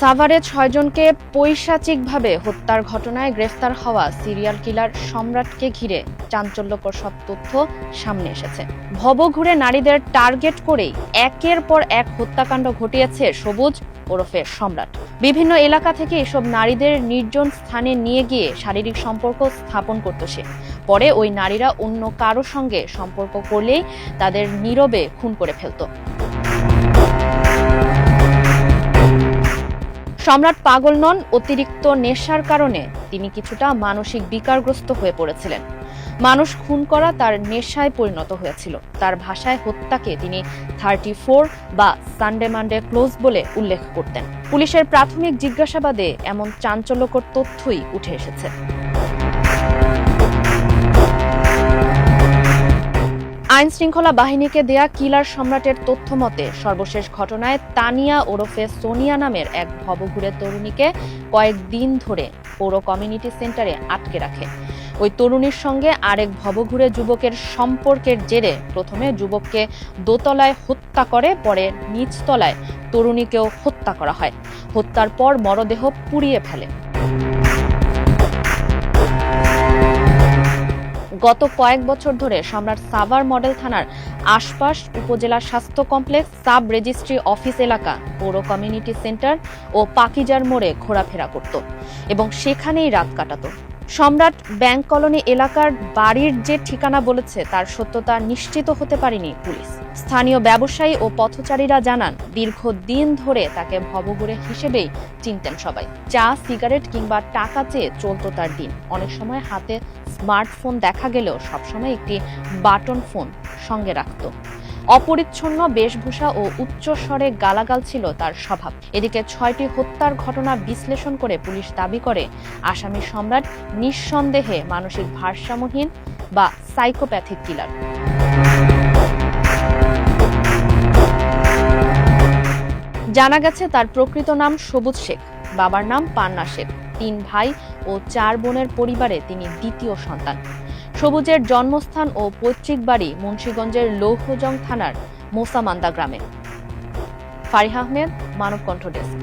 সাভারে ৬ জনকে পৈশাচিকভাবে হত্যার ঘটনায় গ্রেফতার হওয়া সিরিয়াল কিলার সম্রাটকে ঘিরে চাঞ্চল্যকর সব তথ্য সামনে এসেছে। ভবঘুরে নারীদের টার্গেট করেই একের পর এক হত্যাকাণ্ড ঘটিয়েছে সবুজ ওরফে সম্রাট। বিভিন্ন এলাকা থেকে এসব নারীদের নির্জন স্থানে নিয়ে গিয়ে শারীরিক সম্পর্ক স্থাপন করত সে। পরে ওই নারীরা অন্য কারো সঙ্গে সম্পর্ক করলেই তাদের নীরবে খুন করে ফেলত। সম্রাট পাগল নন, অতিরিক্ত নেশার কারণে তিনি কিছুটা মানসিক বিকারগ্রস্ত হয়ে পড়েছিলেন। মানুষ খুন করা তার নেশায় পরিণত হয়েছিল। তার ভাষায় হত্যাকে তিনি 34 বা সানডে মানডে ক্লোজ বলে উল্লেখ করতেন। পুলিশের প্রাথমিক জিজ্ঞাসাবাদে এমন চাঞ্চল্যকর তথ্যই উঠে এসেছে। আইন শৃঙ্খলা বাহিনীকে দেয়া কিলার সম্রাটের তথ্য মতে সর্বশেষ ঘটনায় তানিয়া ওরফে সোনিয়া নামের এক ভবঘুরে তরুণীকে কয়েকদিন ধরে পৌর কমিউনিটি সেন্টারে আটকে রাখে। ওই তরুণীর সঙ্গে আরেক ভবঘুরে যুবকের সম্পর্কের জেরে প্রথমে যুবককে দোতলায় হত্যা করে, পরে নিচতলায় তরুণীকেও হত্যা করা হয়। হত্যার পর মরদেহ পুড়িয়ে ফেলে। গত কয়েক বছর ধরে সম্রাট সাভার মডেল থানার আশপাশ, উপজেলা স্বাস্থ্য কমপ্লেক্স, সাব রেজিস্ট্রি অফিস এলাকা, পৌর কমিউনিটি সেন্টার ও পাকিজার মোড়ে ঘোরাফেরা করত এবং সেখানেই রাত কাটাত। সম্রাট ব্যাংক কলোনি এলাকার বাড়ির যে ঠিকানা বলেছে তার সত্যতা নিশ্চিত হতে পারেনি পুলিশ। স্থানীয় ব্যবসায়ী ও পথচারীরা জানান, দীর্ঘদিন ধরে তাকে ভবঘুরে হিসেবেই চিনতেন সবাই। চা, সিগারেট কিংবা টাকা চেয়ে চলত তার দিন। অনেক সময় হাতে স্মার্টফোন দেখা গেলেও সবসময় একটি বাটন ফোন সঙ্গে রাখত। অপরিচ্ছন্ন বেশভূষা ও উচ্চ স্বরে গালাগাল ছিল তার স্বভাব। এদিকে ৬টি হত্যার ঘটনা বিশ্লেষণ করে পুলিশ দাবি করে আসামি সম্রাট নিঃসন্দেহে মানসিক ভারসাম্যহীন বা সাইকোপ্যাথিক কিলার। জানা গেছে তার প্রকৃত নাম সবুজ শেখ, বাবার নাম পান্না শেখ। ৩ ভাই ও ৪ বোনের পরিবারে তিনি দ্বিতীয় সন্তান। সবুজের জন্মস্থান ও পৈতৃক বাড়ি মুন্সিগঞ্জের লৌহজং থানার মোসামান্দা গ্রামে। ফারিহা আহমেদ, মানবকণ্ঠ ডেস্ক।